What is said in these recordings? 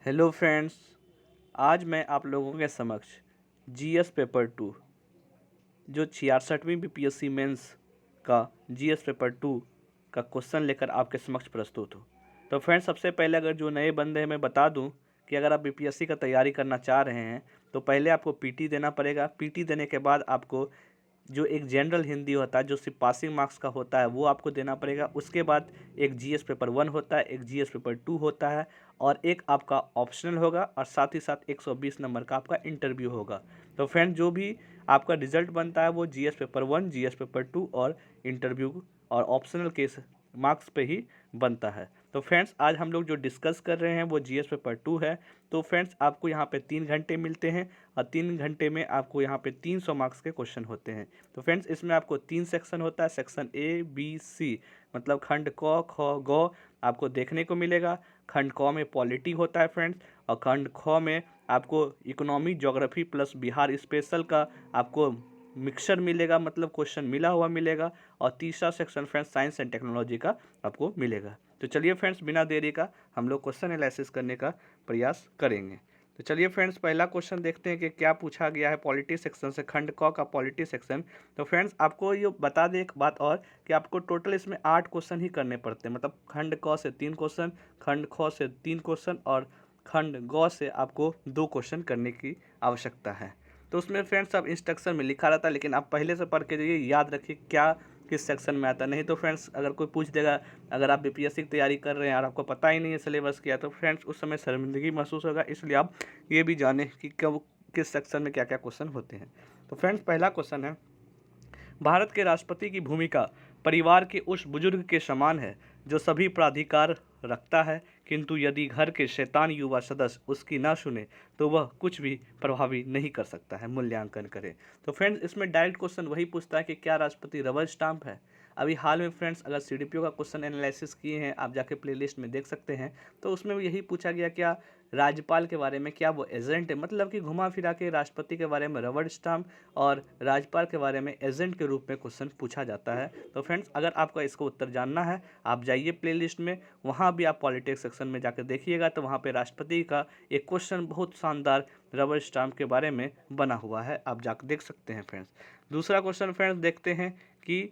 Hello friends, आज मैं आप लोगों के समक्ष जीएस पेपर 2 जो 66वीं बीपीएससी मेंस का जीएस पेपर 2 का क्वेश्चन लेकर आपके समक्ष प्रस्तुत हूँ। तो फ्रेंड्स, सबसे पहले अगर जो नए बंदे हैं मैं बता दूं कि अगर आप बीपीएससी का तैयारी करना चाह रहे हैं तो पहले आपको पीटी देना पड़ेगा। पीटी देने के बाद आपको जो एक जनरल हिंदी होता है जो सिर्फ पासिंग मार्क्स का होता है वो आपको देना पड़ेगा। उसके बाद एक जीएस पेपर 1 होता है, एक जीएस पेपर 2 होता है और एक आपका ऑप्शनल होगा और साथ ही साथ 120 नंबर का आपका इंटरव्यू होगा। तो फ्रेंड, जो भी आपका रिजल्ट बनता है वो जीएस पेपर 1, जीएस पेपर 2 और इंटरव्यू और ऑप्शनल के मार्क्स पे ही बनता है। तो फ्रेंड्स, आज हम लोग जो डिस्कस कर रहे हैं वो जीएस पेपर 2 है। तो फ्रेंड्स, आपको यहाँ पे 3 घंटे मिलते हैं और 3 घंटे में आपको यहाँ पे 300 मार्क्स के क्वेश्चन होते हैं। तो फ्रेंड्स, इसमें आपको 3 सेक्शन होता है। सेक्शन ए बी सी मतलब खंड क ख ग आपको देखने को मिलेगा। खंड क में पॉलिटी होता है फ्रेंड्स, और खंड ख में आपको economy, geography plus Bihar special का आपको मिक्सचर मिलेगा, मतलब क्वेश्चन मिला हुआ मिलेगा। और तीसरा section friends science and technology का आपको मिलेगा। तो चलिए फ्रेंड्स, बिना देरी का हम लोग क्वेश्चन एनालिसिस करने का प्रयास करेंगे। तो चलिए फ्रेंड्स, पहला क्वेश्चन देखते हैं कि क्या पूछा गया है पॉलिटी सेक्शन से, खंड क का पॉलिटी सेक्शन। तो फ्रेंड्स, आपको ये बता दें एक बात और कि आपको टोटल इसमें 8 क्वेश्चन ही करने पड़ते हैं। मतलब खंड क से 3 क्वेश्चन, खंड ख से 3 क्वेश्चन और खंड ग से आपको 2 क्वेश्चन करने की आवश्यकता है। तो उसमें फ्रेंड्स अब इंस्ट्रक्शन में लिखा रहता है, लेकिन आप पहले से पढ़ के जाइए, याद रखिए क्या किस सेक्शन में आता है। नहीं तो फ्रेंड्स, अगर कोई पूछ देगा, अगर आप बीपीएससी की तैयारी कर रहे हैं और आपको पता ही नहीं है सिलेबस क्या, तो फ्रेंड्स उस समय शर्मिंदगी महसूस होगा। इसलिए आप ये भी जानें कि कब किस सेक्शन में क्या क्या क्वेश्चन होते हैं। तो फ्रेंड्स, पहला क्वेश्चन है, भारत के राष्ट्रपति की भूमिका परिवार के उस बुजुर्ग के समान है जो सभी प्राधिकार रखता है, किंतु यदि घर के शैतान युवा सदस्य उसकी ना सुने तो वह कुछ भी प्रभावी नहीं कर सकता है। मूल्यांकन करें। तो फ्रेंड्स, इसमें डायरेक्ट क्वेश्चन वही पूछता है कि क्या राष्ट्रपति रबर स्टाम्प है। अभी हाल में फ्रेंड्स, अगर सीडीपीओ का क्वेश्चन एनालिसिस किए हैं, आप जाके प्लेलिस्ट में देख सकते हैं, तो उसमें यही पूछा गया क्या राज्यपाल के बारे में क्या वो एजेंट है। मतलब कि घुमा फिरा के राष्ट्रपति के बारे में रबर स्टाम्प और राज्यपाल के बारे में एजेंट के रूप में क्वेश्चन पूछा जाता है। तो फ्रेंड्स, अगर आपका इसको उत्तर जानना है, आप जाइए प्लेलिस्ट में, वहाँ भी आप पॉलिटिक्स सेक्शन में जाकर देखिएगा, तो वहाँ पे राष्ट्रपति का एक क्वेश्चन बहुत शानदार रबर स्टाम्प के बारे में बना हुआ है, आप जाकर देख सकते हैं फ्रेंड्स। दूसरा क्वेश्चन फ्रेंड्स देखते हैं कि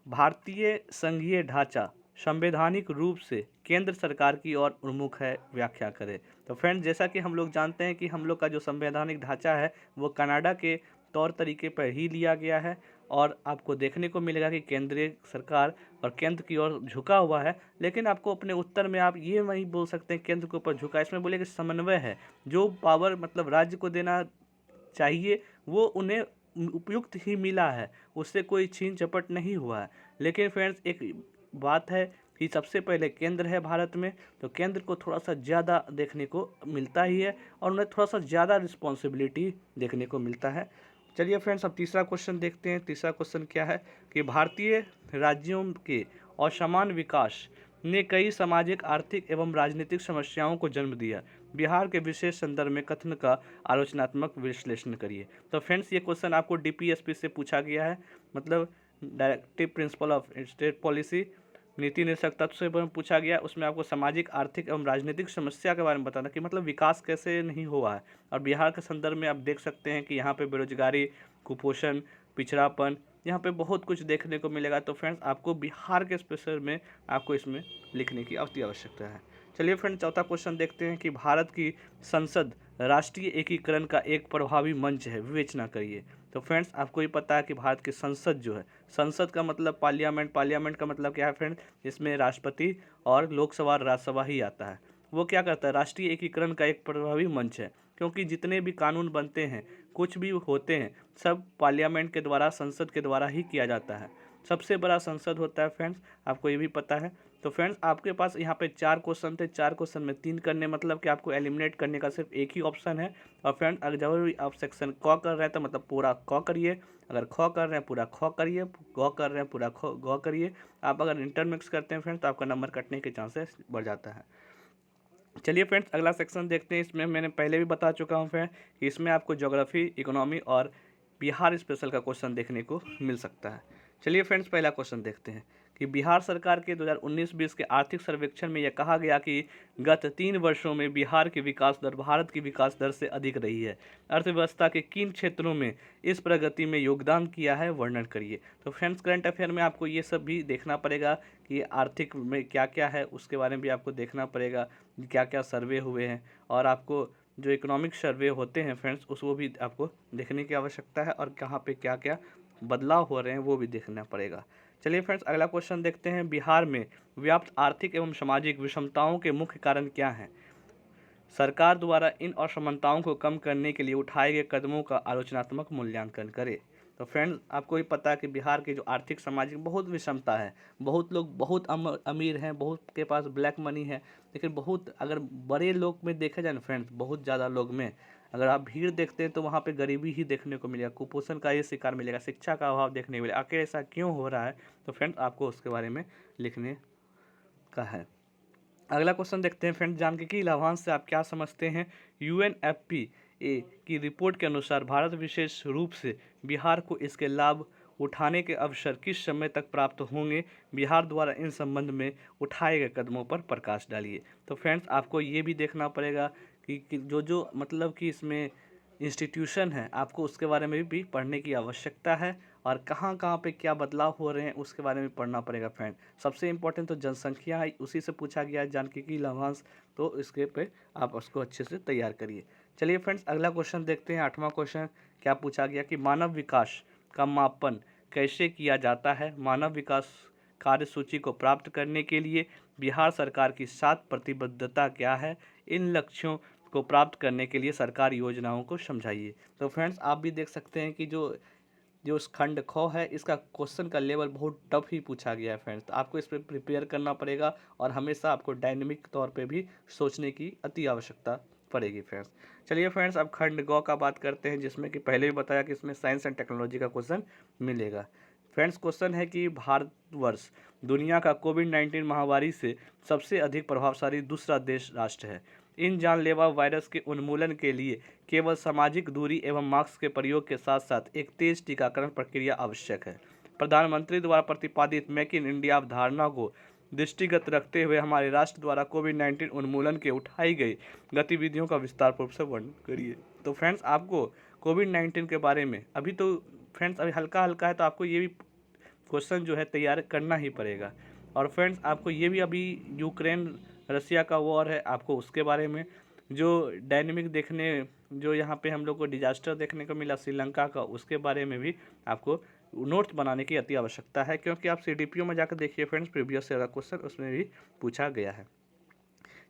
भारतीय संघीय ढांचा संवैधानिक रूप से केंद्र सरकार की ओर उन्मुख है, व्याख्या करें। तो फ्रेंड्स, जैसा कि हम लोग जानते हैं कि हम लोग का जो संवैधानिक ढांचा है वो कनाडा के तौर तरीके पर ही लिया गया है, और आपको देखने को मिलेगा कि केंद्रीय सरकार और केंद्र की ओर झुका हुआ है। लेकिन आपको अपने उत्तर में आप ये नहीं बोल सकते हैं केंद्र के ऊपर झुका, इसमें बोले कि समन्वय है, जो पावर मतलब राज्य को देना चाहिए वो उन्हें उपयुक्त ही मिला है, उससे कोई छीन झपट नहीं हुआ है। लेकिन फ्रेंड्स, एक बात है कि सबसे पहले केंद्र है भारत में, तो केंद्र को थोड़ा सा ज़्यादा देखने को मिलता ही है और उन्हें थोड़ा सा ज़्यादा रिस्पॉन्सिबिलिटी देखने को मिलता है। चलिए फ्रेंड्स, अब तीसरा क्वेश्चन देखते हैं। तीसरा क्वेश्चन क्या है कि भारतीय राज्यों के असमान विकास ने कई सामाजिक, आर्थिक एवं राजनीतिक समस्याओं को जन्म दिया। बिहार के विशेष संदर्भ में कथन का आलोचनात्मक विश्लेषण करिए। तो फ्रेंड्स, ये क्वेश्चन आपको डीपीएसपी से पूछा गया है, मतलब directive principle of state policy, नीति निर्देशक तत्व से पूछा गया। उसमें आपको सामाजिक, आर्थिक एवं राजनीतिक समस्या के बारे में बताना कि मतलब विकास कैसे नहीं हुआ है। और बिहार के संदर्भ में आप देख सकते हैं कि यहाँ पे बेरोजगारी, कुपोषण, पिछड़ापन, यहाँ पे बहुत कुछ देखने को मिलेगा। तो फ्रेंड्स, आपको बिहार के स्पेशल में आपको इसमें लिखने की अति आवश्यकता है। चलिए फ्रेंड्स, चौथा क्वेश्चन देखते हैं कि भारत की संसद राष्ट्रीय एकीकरण का एक प्रभावी मंच है, विवेचना करिए। तो फ्रेंड्स, आपको ये पता है कि भारत की संसद जो है, संसद का मतलब पार्लियामेंट, पार्लियामेंट का मतलब क्या है फ्रेंड्स, इसमें राष्ट्रपति और लोकसभा और राज्यसभा ही आता है। वो क्या करता है, राष्ट्रीय एकीकरण का एक प्रभावी मंच है, क्योंकि जितने भी कानून बनते हैं, कुछ भी होते हैं, सब पार्लियामेंट के द्वारा, संसद के द्वारा ही किया जाता है। सबसे बड़ा संसद होता है फ्रेंड्स, आपको ये भी पता है। तो फ्रेंड्स, आपके पास यहाँ पे 4 क्वेश्चन थे, 4 क्वेश्चन में 3 करने, मतलब कि आपको एलिमिनेट करने का सिर्फ एक ही ऑप्शन है। और फ्रेंड, अगर जब भी आप सेक्शन क कर रहे हैं तो मतलब पूरा क करिए, अगर ख कर रहे हैं पूरा ख करिए, ग कर रहे हैं पूरा ग करिए। आप अगर इंटरमिक्स करते हैं फ्रेंड्स तो आपका नंबर कटने के चांसेस बढ़ जाता है। चलिए फ्रेंड्स, अगला सेक्शन देखते हैं। इसमें मैंने पहले भी बता चुका हूँ फ्रेंड कि इसमें आपको ज्योग्राफी, इकोनॉमी और बिहार स्पेशल का क्वेश्चन देखने को मिल सकता है। चलिए फ्रेंड्स, पहला क्वेश्चन देखते हैं कि बिहार सरकार के 2019-20 के आर्थिक सर्वेक्षण में यह कहा गया कि गत 3 वर्षों में बिहार की विकास दर भारत की विकास दर से अधिक रही है। अर्थव्यवस्था के किन क्षेत्रों में इस प्रगति में योगदान किया है, वर्णन करिए। तो फ्रेंड्स, करंट अफेयर में आपको ये सब भी देखना पड़ेगा कि आर्थिक में क्या क्या है, उसके बारे में भी आपको देखना पड़ेगा, क्या क्या सर्वे हुए हैं, और आपको जो इकोनॉमिक सर्वे होते हैं फ्रेंड्स, उसको भी आपको देखने की आवश्यकता है, और कहाँ पे क्या क्या बदलाव हो रहे हैं वो भी देखना पड़ेगा। चलिए फ्रेंड्स, अगला क्वेश्चन देखते हैं। बिहार में व्याप्त आर्थिक एवं सामाजिक विषमताओं के मुख्य कारण क्या हैं? सरकार द्वारा इन असमानताओं को कम करने के लिए उठाए गए कदमों का आलोचनात्मक मूल्यांकन करें। तो फ्रेंड्स, आपको भी पता है कि बिहार की जो आर्थिक सामाजिक बहुत विषमता है। बहुत लोग बहुत अमीर हैं, बहुत के पास ब्लैक मनी है, लेकिन बहुत अगर बड़े लोग में देखा जाए ना फ्रेंड्स, बहुत ज़्यादा लोग में अगर आप भीड़ देखते हैं तो वहाँ पे गरीबी ही देखने को मिलेगा, कुपोषण का ये शिकार मिलेगा, शिक्षा का अभाव देखने को मिलेगा। आखिर ऐसा क्यों हो रहा है? तो फ्रेंड्स, आपको उसके बारे में लिखने का है। अगला क्वेश्चन देखते हैं फ्रेंड्स, सांख्यिकी लाभांश से आप क्या समझते हैं? UNFPA की रिपोर्ट के अनुसार भारत विशेष रूप से बिहार को इसके लाभ उठाने के अवसर किस समय तक प्राप्त होंगे? बिहार द्वारा इन संबंध में उठाए गए कदमों पर प्रकाश डालिए। तो फ्रेंड्स, आपको ये भी देखना पड़ेगा कि जो मतलब कि इसमें इंस्टीट्यूशन है, आपको उसके बारे में भी पढ़ने की आवश्यकता है, और कहाँ कहाँ पे क्या बदलाव हो रहे हैं उसके बारे में पढ़ना पड़ेगा फ्रेंड। सबसे इम्पोर्टेंट तो जनसंख्या है, उसी से पूछा गया है सांख्यिकी लाभांश, तो इसके पे आप उसको अच्छे से तैयार करिए। चलिए फ्रेंड्स, अगला क्वेश्चन देखते हैं। 8वां क्वेश्चन क्या पूछा गया कि मानव विकास का मापन कैसे किया जाता है? मानव विकास कार्यसूची को प्राप्त करने के लिए बिहार सरकार की 7 प्रतिबद्धता क्या है? इन लक्ष्यों को प्राप्त करने के लिए सरकार योजनाओं को समझाइए। तो फ्रेंड्स, आप भी देख सकते हैं कि जो जो उस खंड ख है, इसका क्वेश्चन का लेवल बहुत टफ ही पूछा गया है फ्रेंड्स। तो आपको इस पर प्रिपेयर करना पड़ेगा, और हमेशा आपको डायनेमिक तौर पे भी सोचने की अति आवश्यकता पड़ेगी फ्रेंड्स। चलिए फ्रेंड्स, अब खंड ग का बात करते हैं, जिसमें कि पहले भी बताया कि इसमें साइंस एंड टेक्नोलॉजी का क्वेश्चन मिलेगा। फ्रेंड्स, क्वेश्चन है कि भारतवर्ष दुनिया का कोविड-19 महामारी से सबसे अधिक प्रभावशाली दूसरा देश राष्ट्र है। इन जानलेवा वायरस के उन्मूलन के लिए केवल सामाजिक दूरी एवं मास्क के प्रयोग के साथ साथ एक तेज टीकाकरण प्रक्रिया आवश्यक है। प्रधानमंत्री द्वारा प्रतिपादित मेक इन इंडिया अवधारणा को दृष्टिगत रखते हुए हमारे राष्ट्र द्वारा कोविड-19 उन्मूलन के उठाई गई गतिविधियों का विस्तारपूर्वक से वर्णन करिए। तो फ्रेंड्स, आपको कोविड-19 के बारे में अभी तो फ्रेंड्स अभी हल्का हल्का है, तो आपको ये भी क्वेश्चन जो है तैयार करना ही पड़ेगा। और फ्रेंड्स, आपको ये भी अभी यूक्रेन रसिया का वॉर है, आपको उसके बारे में जो डायनेमिक देखने, जो यहाँ पे हम लोग को डिजास्टर देखने को मिला श्रीलंका का, उसके बारे में भी आपको नोट्स बनाने की अति आवश्यकता है, क्योंकि आप CDPO में जाकर देखिए फ्रेंड्स, प्रीवियस ईयर का क्वेश्चन उसमें भी पूछा गया है।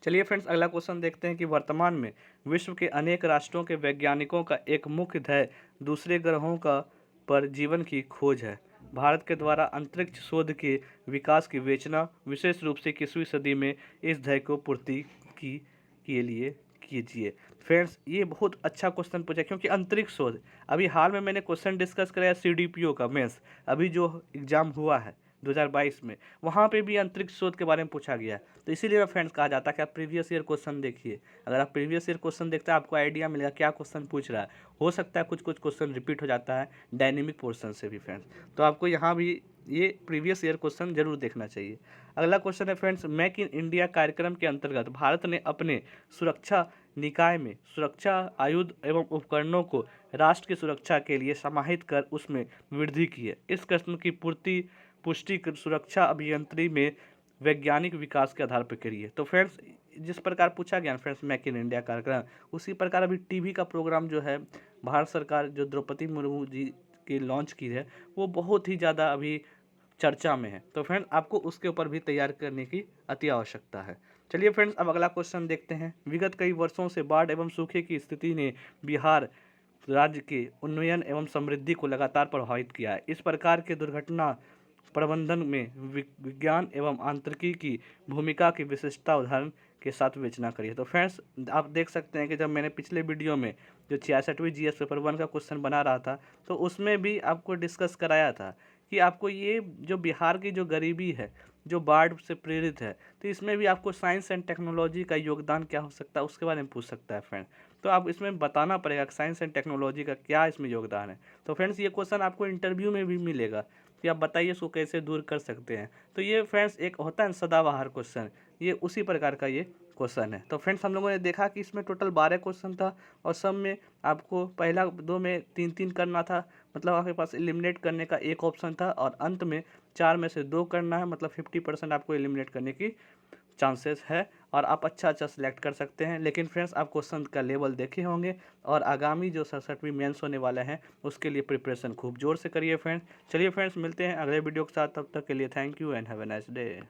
चलिए फ्रेंड्स, अगला क्वेश्चन देखते हैं कि वर्तमान में विश्व के अनेक राष्ट्रों के वैज्ञानिकों का एक मुख्य ध्येय दूसरे ग्रहों का पर जीवन की खोज है। भारत के द्वारा अंतरिक्ष शोध के विकास की विवेचना विशेष रूप से 21वीं सदी में इस ध्येय को पूर्ति की के लिए कीजिए। फ्रेंड्स, ये बहुत अच्छा क्वेश्चन पूछा, क्योंकि अंतरिक्ष शोध अभी हाल में मैंने क्वेश्चन डिस्कस कराया CDPO का मेंस, अभी जो एग्जाम हुआ है 2022 में, वहाँ पे भी अंतरिक्ष शोध के बारे में पूछा गया है। तो इसीलिए फ्रेंड्स कहा जाता है कि आप प्रीवियस ईयर क्वेश्चन देखिए। अगर आप प्रीवियस ईयर क्वेश्चन देखते हैं, आपको आइडिया मिलेगा क्या क्वेश्चन पूछ रहा है। हो सकता है कुछ कुछ क्वेश्चन रिपीट हो जाता है डायनेमिक पोर्शन से भी फ्रेंड्स, तो आपको यहाँ भी ये प्रीवियस ईयर क्वेश्चन जरूर देखना चाहिए। अगला क्वेश्चन है फ्रेंड्स, मेक इन इंडिया कार्यक्रम के अंतर्गत भारत ने अपने सुरक्षा निकाय में सुरक्षा आयुध एवं उपकरणों को राष्ट्र की सुरक्षा के लिए समाहित कर उसमें वृद्धि की है। इस प्रश्न की पुष्टि सुरक्षा अभियंत्रण में वैज्ञानिक विकास के आधार पर करिए। तो फ्रेंड्स, जिस प्रकार पूछा गया फ्रेंड्स मेक इन इंडिया कार्यक्रम, उसी प्रकार अभी टीवी का प्रोग्राम जो है भारत सरकार जो द्रौपदी मुर्मू जी की लॉन्च की है, वो बहुत ही ज़्यादा अभी चर्चा में है। तो फ्रेंड्स, आपको उसके ऊपर भी तैयार करने की अति आवश्यकता है। चलिए फ्रेंड्स, अब अगला क्वेश्चन देखते हैं। विगत कई वर्षों से बाढ़ एवं सूखे की स्थिति ने बिहार राज्य के उन्नयन एवं समृद्धि को लगातार प्रभावित किया है। इस प्रकार के दुर्घटना प्रबंधन में विज्ञान एवं आंतरिकी की भूमिका की विशिष्टता उदाहरण के साथ विवेचना करिए। तो फ्रेंड्स, आप देख सकते हैं कि जब मैंने पिछले वीडियो में जो 66वीं GS पेपर 1 का क्वेश्चन बना रहा था, तो उसमें भी आपको डिस्कस कराया था कि आपको ये जो बिहार की जो गरीबी है, जो बाढ़ से प्रेरित है, तो इसमें भी आपको साइंस एंड टेक्नोलॉजी का योगदान क्या हो सकता है उसके बारे में पूछ सकता है फ्रेंड। तो आप इसमें बताना पड़ेगा कि साइंस एंड टेक्नोलॉजी का क्या इसमें योगदान है। तो फ्रेंड्स, ये क्वेश्चन आपको इंटरव्यू में भी मिलेगा, कि आप बताइए इसको कैसे दूर कर सकते हैं। तो ये फ्रेंड्स एक होता है ना सदाबहार क्वेश्चन, ये उसी प्रकार का ये क्वेश्चन है। तो फ्रेंड्स हम लोगों ने देखा कि इसमें टोटल 12 क्वेश्चन था और सब में आपको पहला 2 में 3-3 करना था, मतलब आपके पास एलिमिनेट करने का एक ऑप्शन था, और अंत में 4 में से 2 करना है, मतलब 50% आपको एलिमिनेट करने की चांसेस है और आप अच्छा सिलेक्ट कर सकते हैं। लेकिन फ्रेंड्स आप क्वेश्चन का लेवल देखे होंगे और आगामी जो 67वीं मेंस होने वाले हैं उसके लिए प्रिपरेशन खूब जोर से करिए फ्रेंड्स। चलिए फ्रेंड्स मिलते हैं अगले वीडियो के साथ, तब तक के लिए thank you and have a nice day.